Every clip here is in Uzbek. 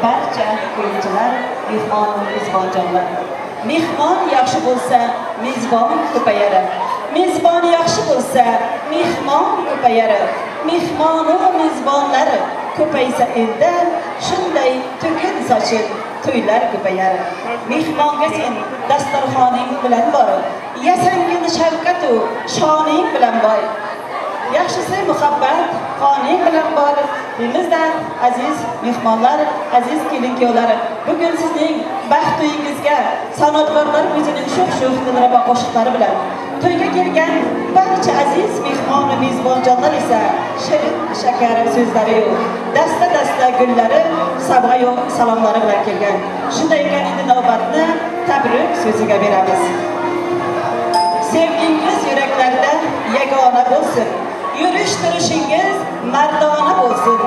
barcha qo'yinchilar, mehmon-mezbonjonlar. Mehmon yaxshi bo'lsa, mezbon ko'payar. Mezbon yaxshi bo'lsa, mehmon ko'payar. Mehmonu mezbonlar ko'paysa elda, shunday to'kin sochib to'ylar ko'payar. Mehmonga sen dasturxoning bilan bor, yasangin shavqatu shoning bilan boy. Yaxshisi muhabbat qoning bilan bor. Bizdan aziz mehmonlar, aziz kelin-kuyovlar, bugun sizning baxt uyingizga san'atkorlar o'zining sho'x-sho'x dilrabo qo'shiqlari bilan to'yga kelgan barcha aziz mehmon va mezbonjonlar esa shirin shakar so'zlari, dasta-dasta gullari, savoy salomlari bilan kelgan. Shunday ekan, endi navbatni tabrik so'ziga beramiz. Sevgingiz yuraklarda yagona bo'lsin. Yurish-turishingiz mardona bo'lsin.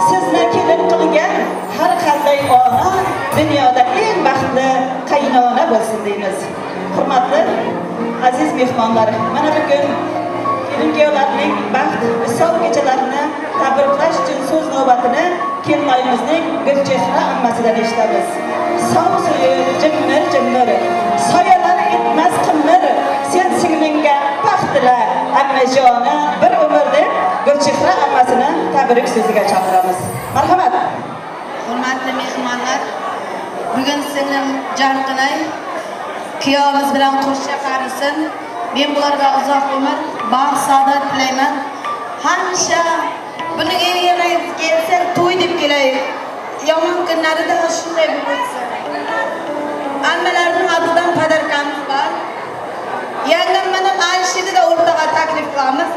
Sizni kelin qilgan har qanday ona dunyoda eng baxtli qaynona bo'lsin deymiz. Hurmatli aziz mehmonlar, mana bugun kelin-kuyovlarning baxt visol kechalarini tabriklash uchun so'z navbatini kelinoyimizning Gulchehra ammasidan eshitamiz. Sov-suyi jimmir-jimmir, soyalar etmas qimir, sen singlingga baxt tila, ammajoni bir umr deb Gulchehra ammasini tabrik so'ziga chaqiramiz. Marhamat. Hurmatli mehmonlar, bugun singlim Jarqinay kuyovimiz bilan qo'shcha qarisin. Men bularga uzoq umr, baxt, saodat tilayman. Hamisha buni eringizga kelsa to'y deb kelay. Yomon kunlarida shunday bo'lsa. Ammalarning oldidan padarkamiz bor. Yangam mana Ayshida o'rtaga taklif qilamiz.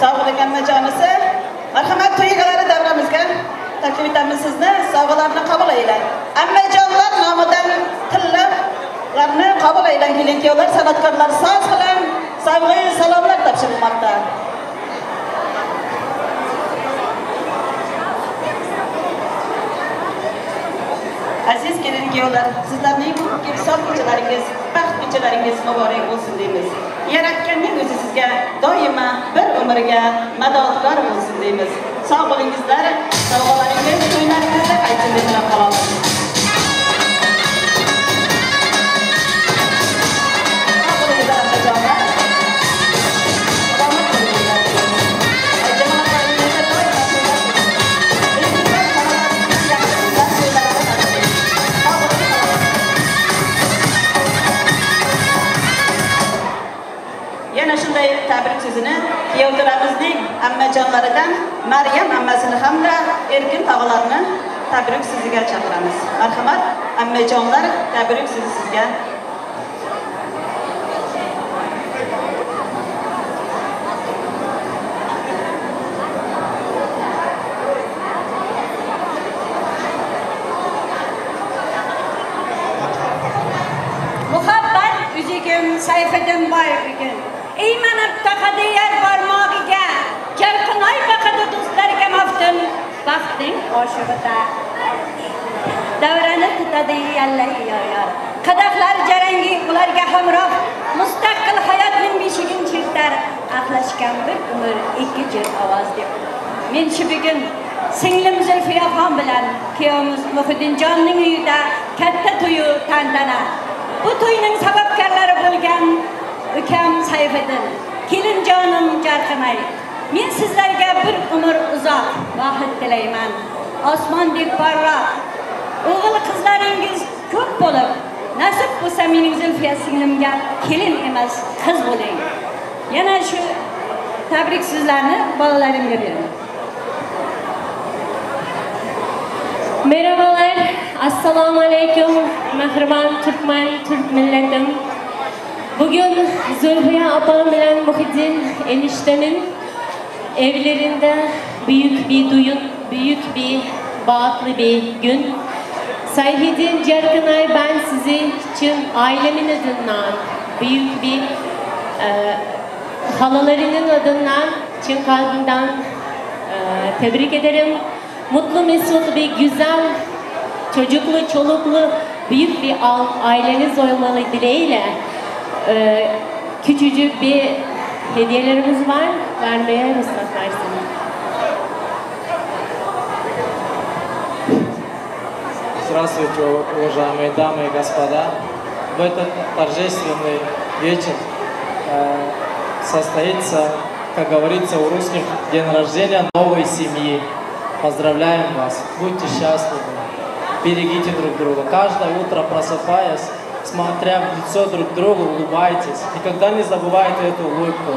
Sog'lik ammajonisi, marhamat to'ygalari davramizga taklif etamiz sizni. Sovg'alarni qabul aylang. Ammajonlar nomidan tillarni qabul aylang. Kelin-kuyovlar, san'atkorlar so'z bilan sovg'a salomlar topshirilmoqda. Aziz kelin-kuyovlar, sizlarning visol kechalaringiz, baxt kechalaringiz muborak bo'lsin deymiz. Yaratganning o'zi sizga doimo bir umrga madadkor bo'lsin deymiz. Sog' bo'lingizlar, sovg'alaringiz to'ylaringizda qaytsin deb tilab qolamiz. Yana shunday tabrik so'zini kuyovlarimizning ammajonlaridan Maryam ammasini hamda Erkin tog'alarini tabrik so'ziga chaqiramiz. Marhamat, ammajonlar, tabrik so'zi sizga. Muhabbat üzügüm sayfadan boy bugun. Ey mana taqadi yer barmog'iga, Jarqinay faqat do'stlarga maftun, baxting oshig'ida. Davrani tutadi yallay yoyar. Qadaqlar jarangi ularga hamroh, mustaqil hayotning beshigin chertar, aqlashgan bir umr ikki jir ovoz deb. Men shu bugun singlim Zulfiyaxon bilan kuyovimiz Muhiddinjonning uyida katta to'yi tantana. Bu to'yning sababkorlari bo'lgan ukam Sayfiddin, kelinjonim Jarqinay. Men sizlarga bir umr uzoq baxt tilayman. Osmondek porloq, o'g'il qizlaringiz ko'p bo'lib, nasib bo'lsa mening Zulfiya singlimga kelin emas, qiz bo'ling. Yana shu tabrik so'zlarni bolalarimga beraman. Merhabalar, assalamu alaikum, mehribon Türk milletim. Bugün Zulfiya abam bilen Muhiddin eniştemin evlerinde büyük bir düğün, büyük bir bağıtlı bir gün. Sayfiddin Jarqinay, ben sizi için ailemin adından, büyük bir halalarının adından, için kalbimden tebrik ederim. Mutlu mesut bir güzel, çocuklu, çoluklu, büyük bir aileniz olmalı dileğiyle küçücük bir hediyelerimiz var. Vermeye müsaade edersiniz. Здравствуйте, уважаемые дамы и господа. В этот торжественный вечер состоится, как говорится у русских, день рождения новой семьи. Поздравляем вас, будьте счастливы, берегите друг друга. Каждое утро просыпаясь, смотря в лицо друг другу, улыбайтесь. Никогда не забывайте эту улыбку.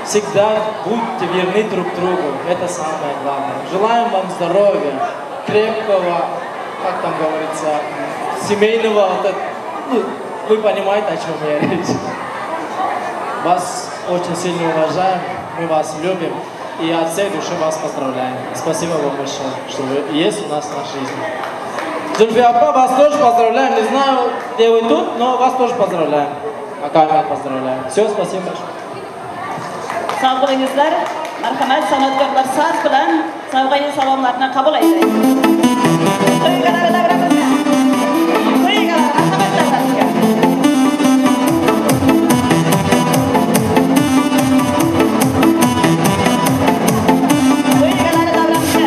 Всегда будьте верны друг другу, это самое главное. Желаем вам здоровья, крепкого, как там говорится, семейного, вы понимаете, о чем я речь. Вас очень сильно уважаем, мы вас любим и от всей души вас поздравляем. Спасибо вам большое, что вы есть у нас в нашей жизни. Зульфия Апа, вас тоже поздравляем. Не знаю, где вы тут, но вас тоже поздравляем. Акамет поздравляем. Все, спасибо большое. Sağ bo'lingizlar. Marhamat, san'atkorlar saz bilan savg'ali salomlarni qabul ayting. To'ygalar davramizga. To'ygalar marhamat davramizga. To'ygalar davramizga.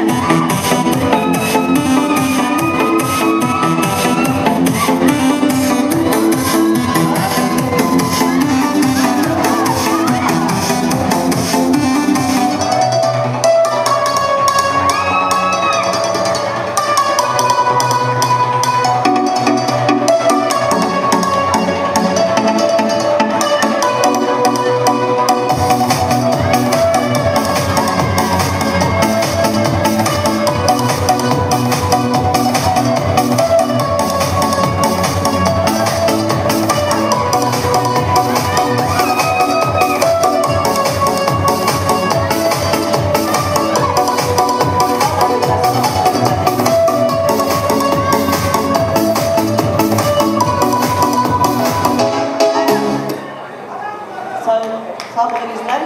Sağ bo'lingizlar,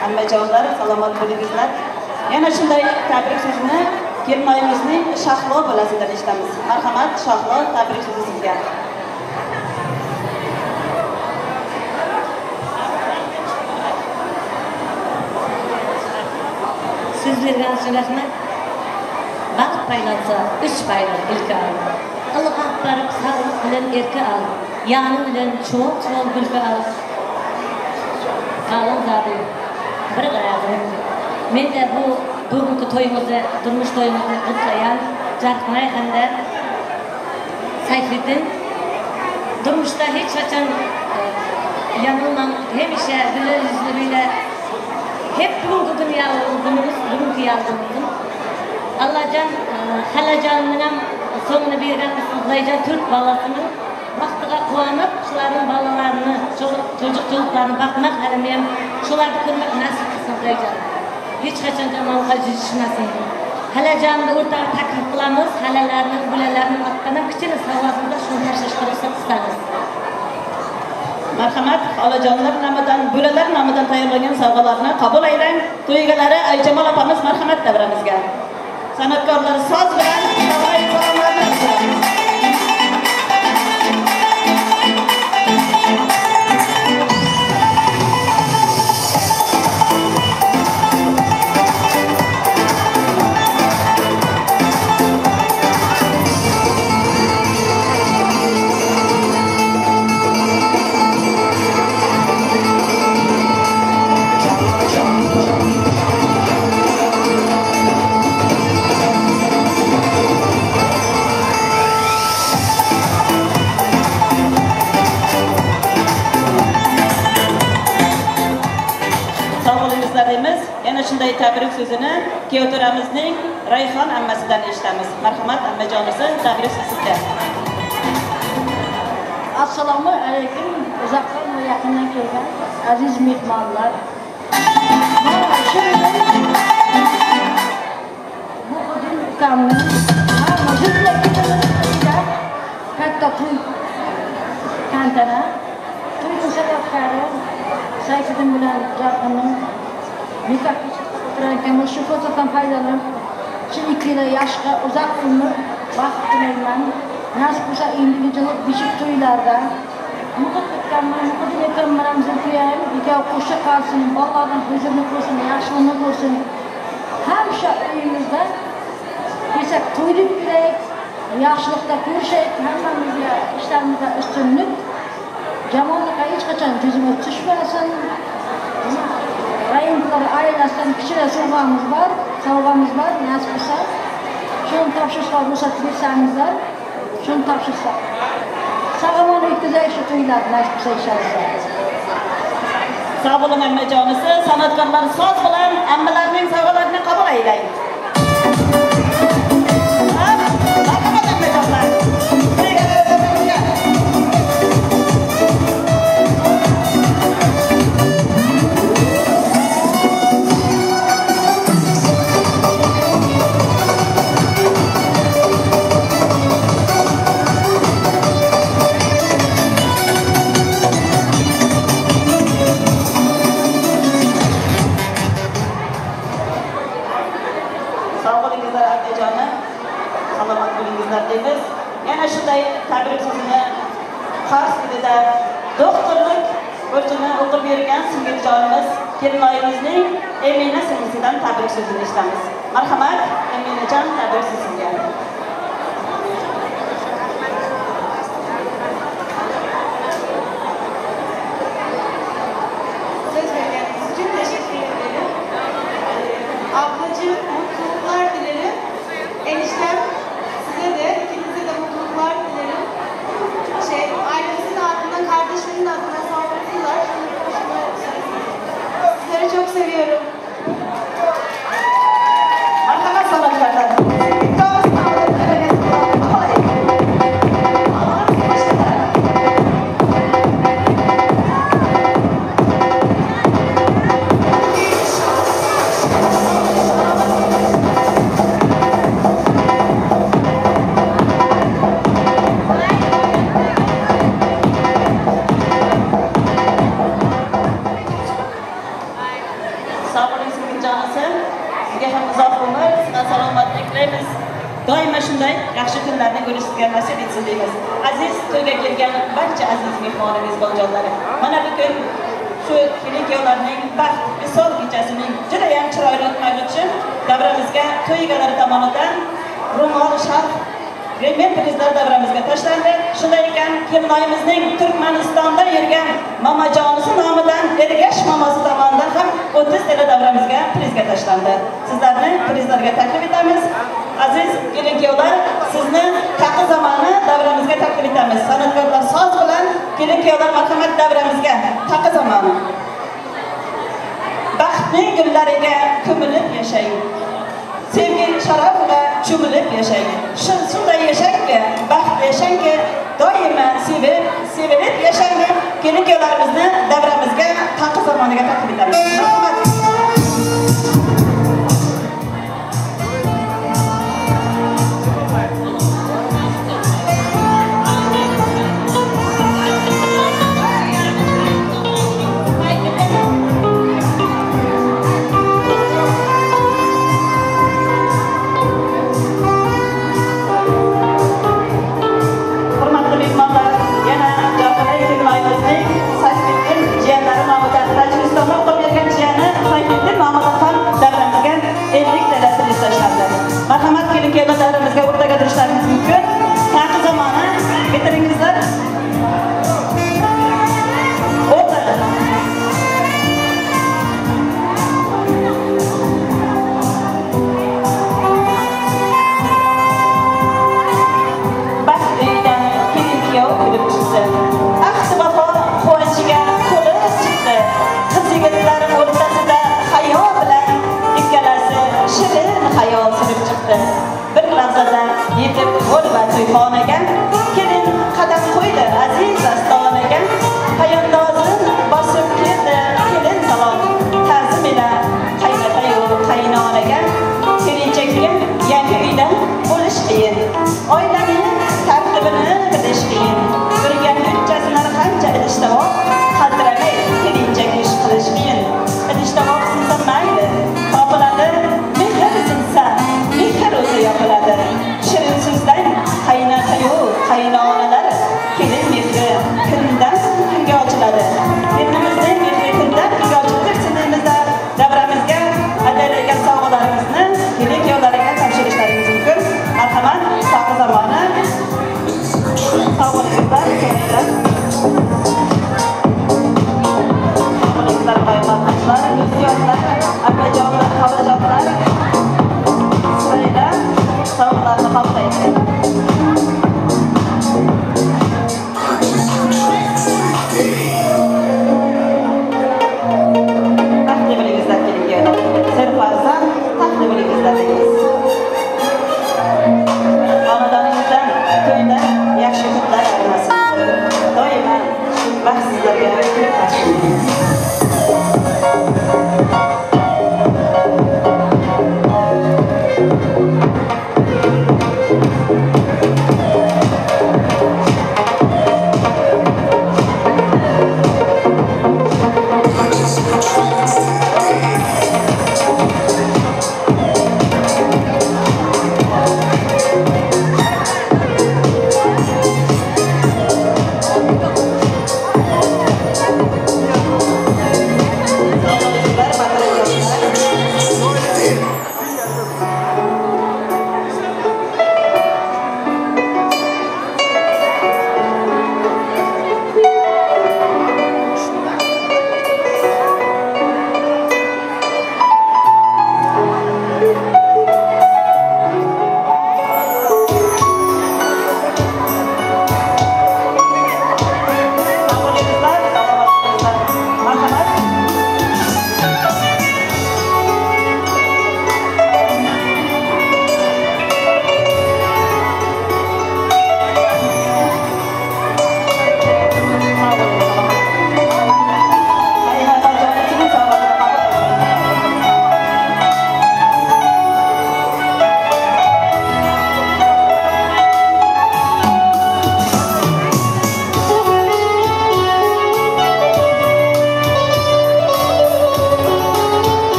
hammajonlar, salomat bo'lingizlar. Yana shunday tabrik so'zini kelinoyimizning Shahlo bolasidan eshitamiz. Marhamat, Shahlo, tabrik so'zi sizga. Siz bergansiz rahmat. Baxt paylansa, üç paylan ilki al. Ilg'ab barib sog'liq bilan erka al. Ya'ni bilan cho'q gulka al. Kalın zaten bir qararım. Men de bu bugünkü toyumuzu, durmuş toyumuzu kutlayan Carkmay Xandar Sayfiddin durmuşta hiç açan yanılmam, hemişe güler yüzleriyle hep bugünkü dünya günümüz, bugünkü yardımımızın Allah'can, halacanından sonunu birden ıslıklayacak Türk balasının Baktığa kuanıp, şuların balalarını, çocuklarını bakmak halimiyem, şuları kırmak nasip kısımlayacağım. Hiç kaçan camalga düşmesin. Halacanını ortağa taklif kılamız, halalarının, bulelerinin attığına küçülü savazında şunu yaşaştırırsa kıstanız. Marhamat, halacanlar namidan, buleler namidan tayyorlangan sovg'alarni qabul aylang. To'ygalari Ayjamol opamiz marhamat davramizga. San'atkorlar soz bilan savg'ali salomlarni beramiz. Yana shunday tabrik so'zini kuyovto'ramizning Rayhon ammasidan eshitamiz. Marhamat, ammajonisi, tabrik so'zida. Assalomu alaykum, uzoqdan va yaqindan kelgan aziz mehmonlar. Mana shu bu o'zim ukamni katta to'y tantana to'y musobaqalari Sayfiddin bilan Jarqinning nikah kechirayotgan shu fursatdan foydalanib, shu 2 yil yoshga uzoq umr baxt tilayman. Nasib bo'lsa endi janob beshik to'ylarda muqaddam ekanman, Zulfiyam, ikov qo'shiq qalsin, bolalarning huzurni ko'rsin, yaxshilikni ko'rsin. Hamsha uyimizda desak to'yib kerak, yaxshilikda ko'rishaylik, hammamizga ishlarimizda ustunlik, jamoatga hech qachon ko'zimiz tushmasin. Rayonlar oilasidan kichkina sovg'amiz bor, nasib bo'lsa, shuni topshirishga ruxsat bersangizlar, shuni topshirsak. Sog'omon o'tkazay shu to'ylarni nasib bo'lsa inshaalloh. Sağ olun ammajonisi, san'atkorlar soz bilan ammalarning sovg'alarini qabul aylaydi. Marhamat ammajonlar. Yana shunday tabrik so'zini Qars tilida doktorlik burchini o'qib bergan singiljonimiz kelinoyimizning Emina singlisidan tabrik so'zini eshitamiz. Marhamat, Eminajon, tabrik sizga. Söz verdiğiniz için teşekkür ederim. Ablacığım, mutluluklar dilerim. Eniştem, size de, ikinize de mutluluklar dilerim. Ailemizin adına, kardeşimin adına sağlıklılar. Sizleri çok seviyorum. Marhamat sanatkarlar. Doimo shunday yaxshi kunlarni ko'rishga nasib etsin deymiz. Aziz to'yga kelgan barcha aziz mehmonimiz bo'lganlari. Mana bugun shu kelin-kuyovlarning baxt misol kechasining juda ham chiroyli o'tmay uchun davramizga to'y egalari tomonidan ro'mol sharf Remmen prizlar davramizga tashlandi. Shunday ekan, kelinoyimizning Turkmanistonda yurgan momajonisi nomidan Ergash momosi tomonidan ham 30 tilla davramizga prizga tashlandi. Sizlarni prizlarga taklif etamiz. Aziz kelin-kuyovlar, sizni taqi zamoni davramizga taklif etamiz. San'atkorlar soz bilan kelin-kuyovlar marhamat davramizga taqi zamoni. Baxtning gullariga ko'milib yashang. Sevgi sharafga cho'milib yashang. Shunday yashangki, baxt yashangki, doimo sevilib yashang. Kelin-kuyovlarimizni davramizga taqi zamoniga taklif etamiz. Rahmat. Jiyanlari nomidan Tojikistonda o'qib bergan jiyani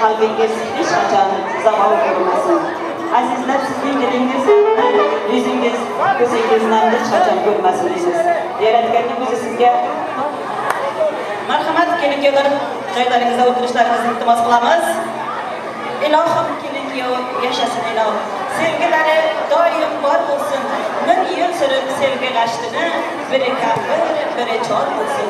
qalbingiz hech qachon zavol ko'rmasin. Azizlar, sizning dilingiz, yuzingiz, ko'zingiz namda hech qachon ko'rmasin deysiz. Yaratganning o'zi sizga marhamat kelin-kuyovlar joylaringizda o'tirishlaringizni iltimos qilamiz. Ilohim kelin-kuyov yashasin ilohim. Sevgilari doim bor bo'lsin. Ming yil surib sevgi g'ashtini biri kampir, biri chol bo'lsin.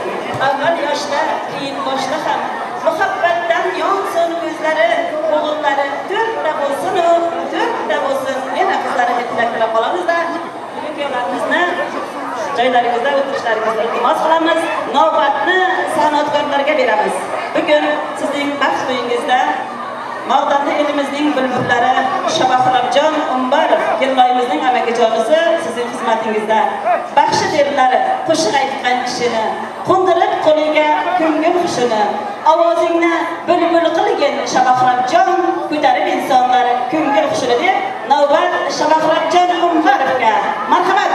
Avval yoshda, keyin boshda ham muhabbatdan yonsin ko'zlari, o'g'illari to'rtta bo'lsin-u, to'rtta bo'lsin. Yana qizlari deb tilak qilib qolamizda, kelin-kuyovlarimizni joylaringizda o'tirishlaringizni iltimos qilamiz. Navbatni san'atkorlarga beramiz. Bugun sizning baxt uyingizda Maqdamda elimizning bulbullari Shabaxrabjon Umbarov, kelinoyimizning amakijonisi sizning xizmatingizda. Baxshi derlari qo'shiq aytgan kishini, qo'ndirib qo'liga ko'ngil xushini, ovozingni bulbul qilgin Shabaxrabjon, ko'tarib insonlar ko'ngil xushini deb navbat Shabaxrabjon Umbarovga. Marhamat.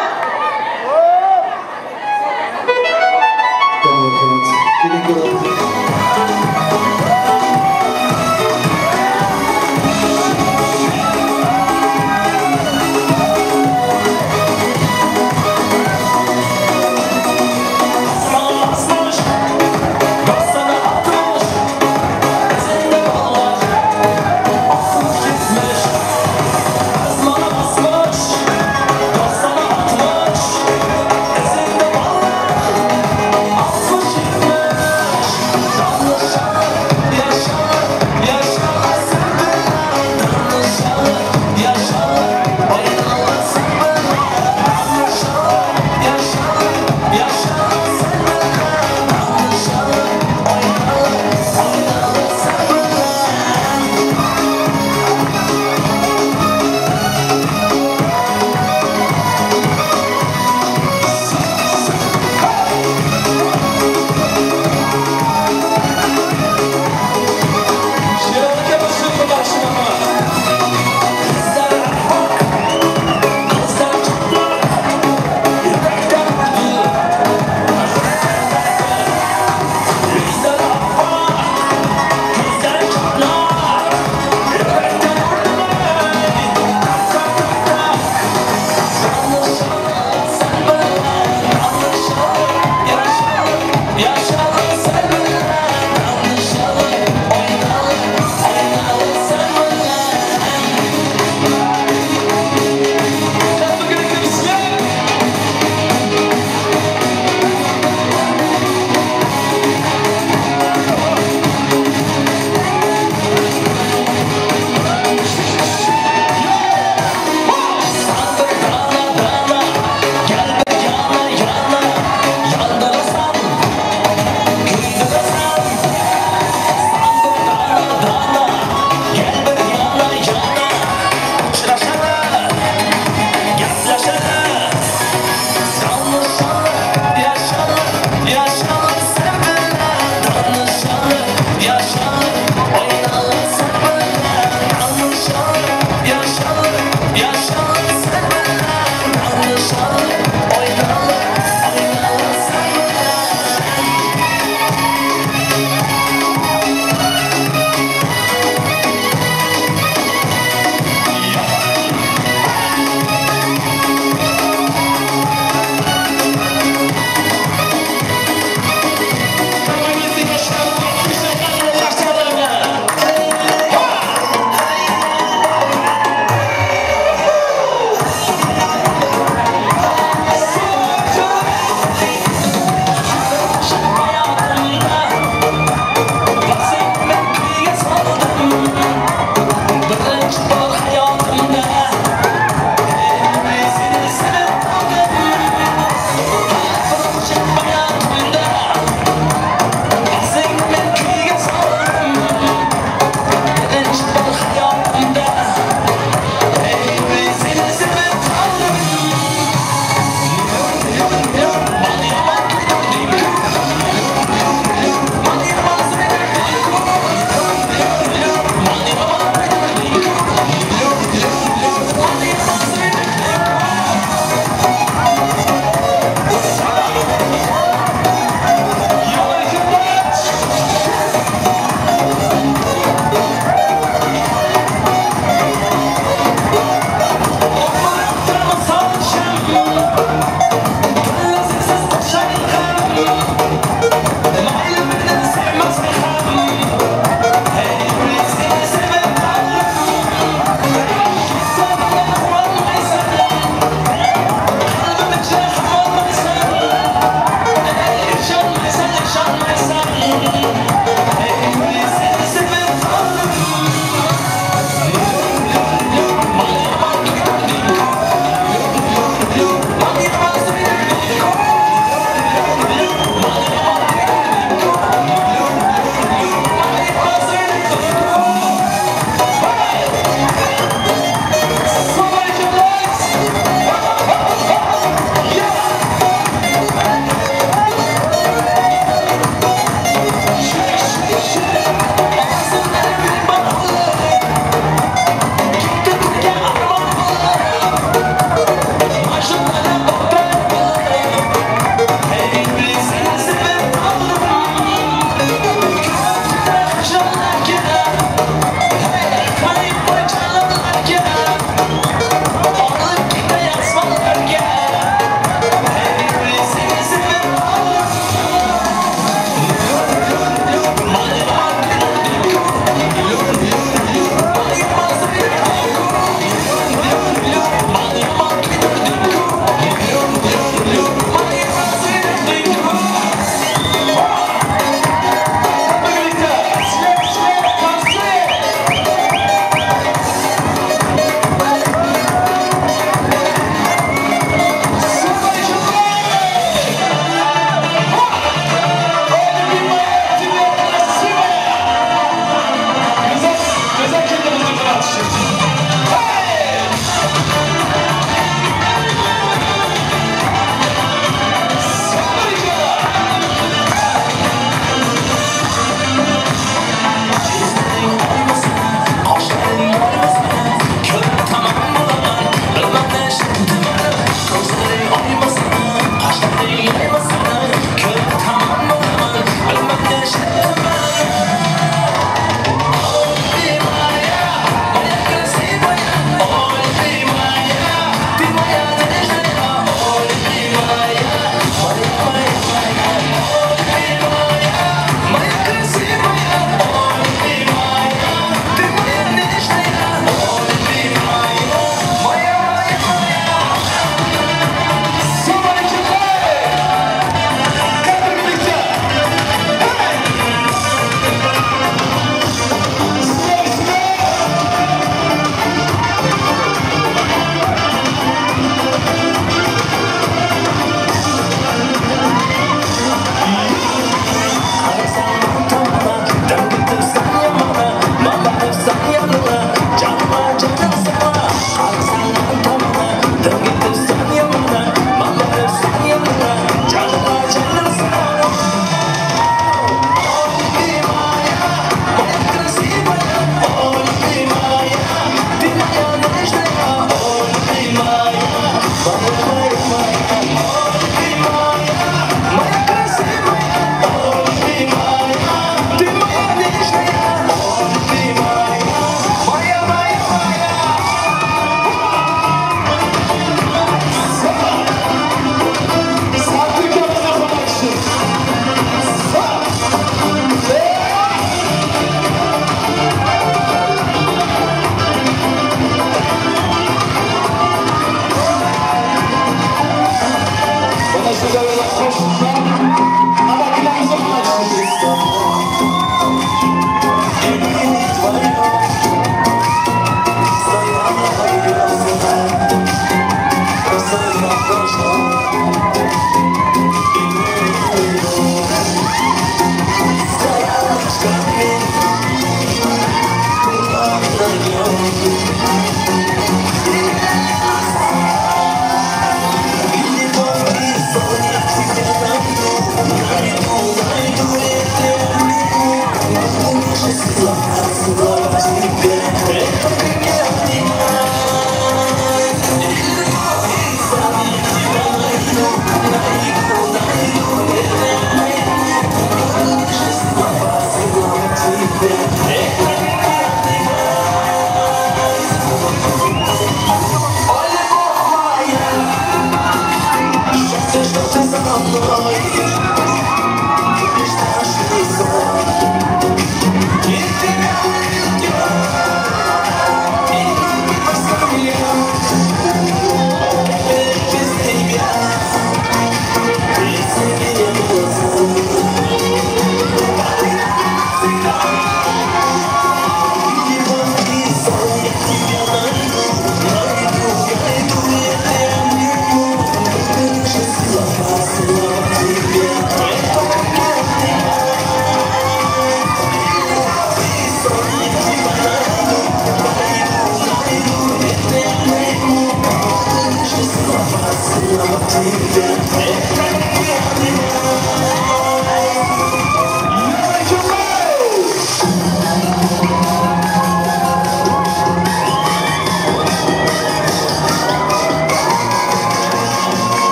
Love,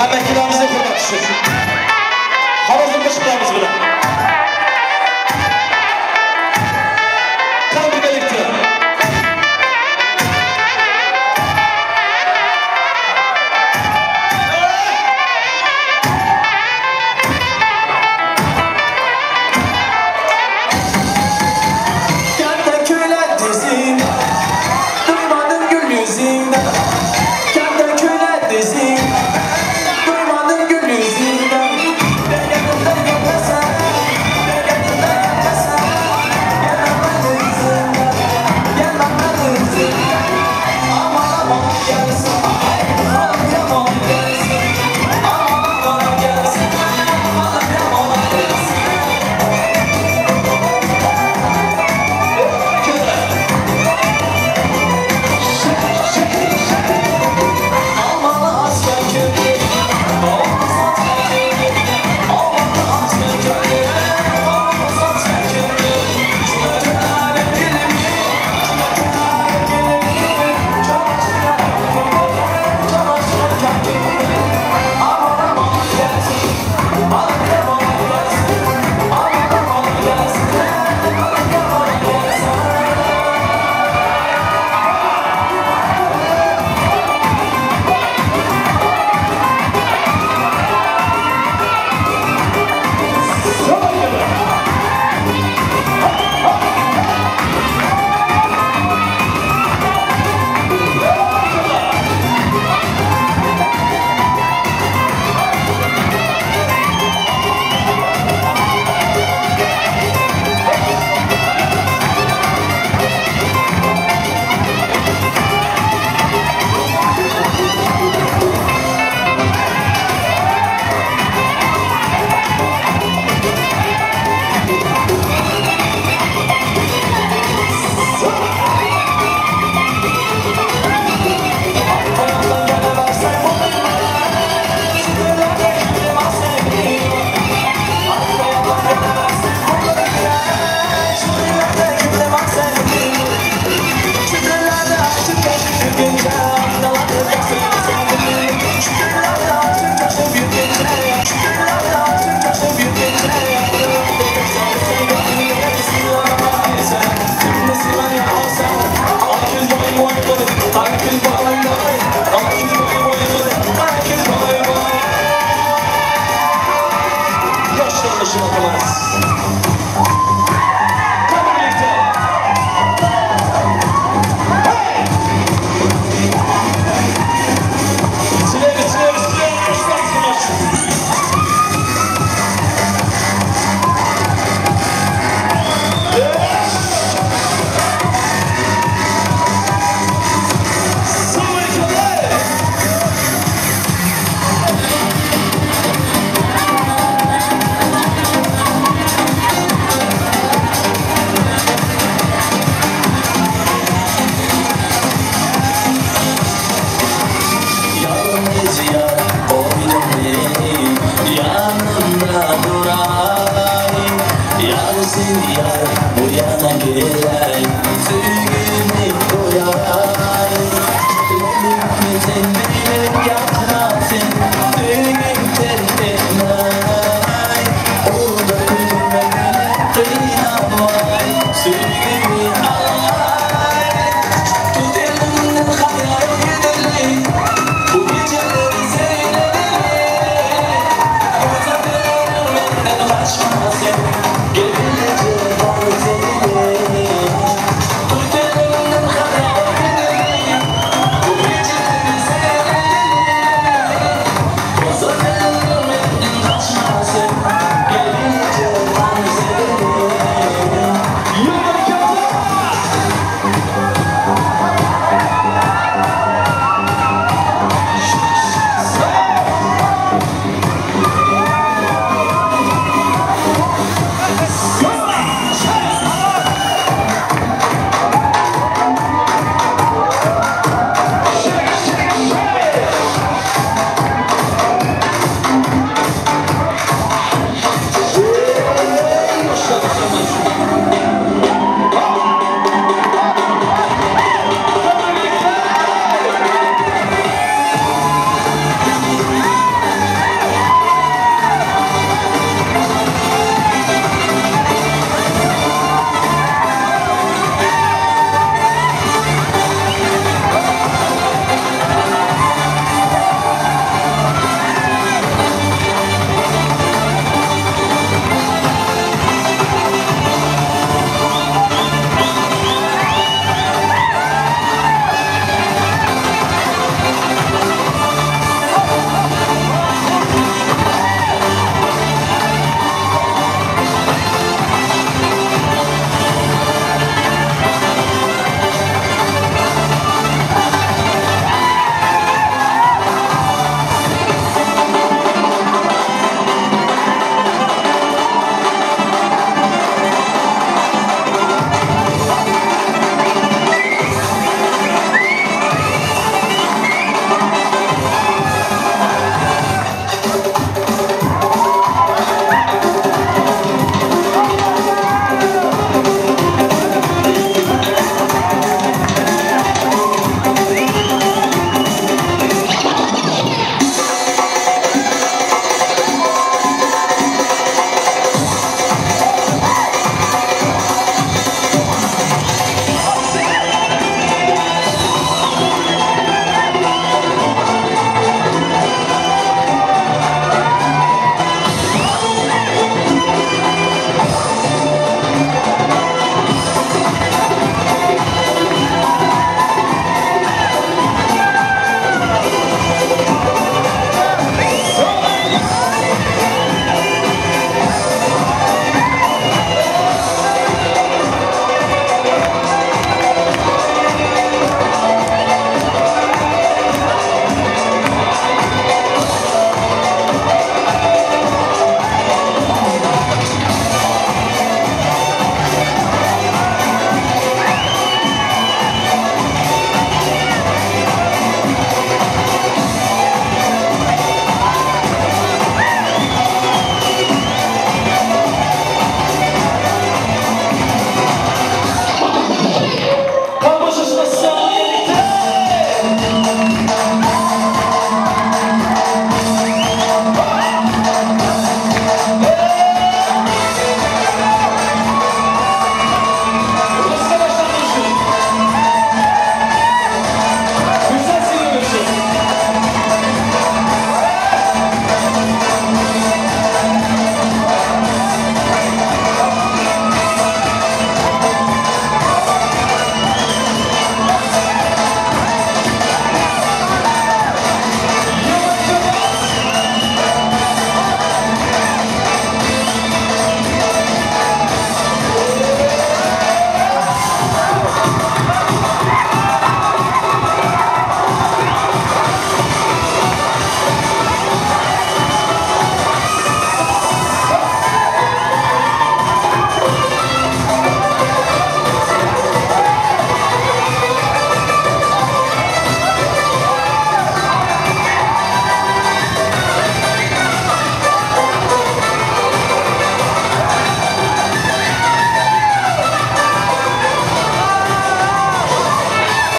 Amakilarimizni hurmat tushun. Xorazm qo'shiqlarimiz bilan.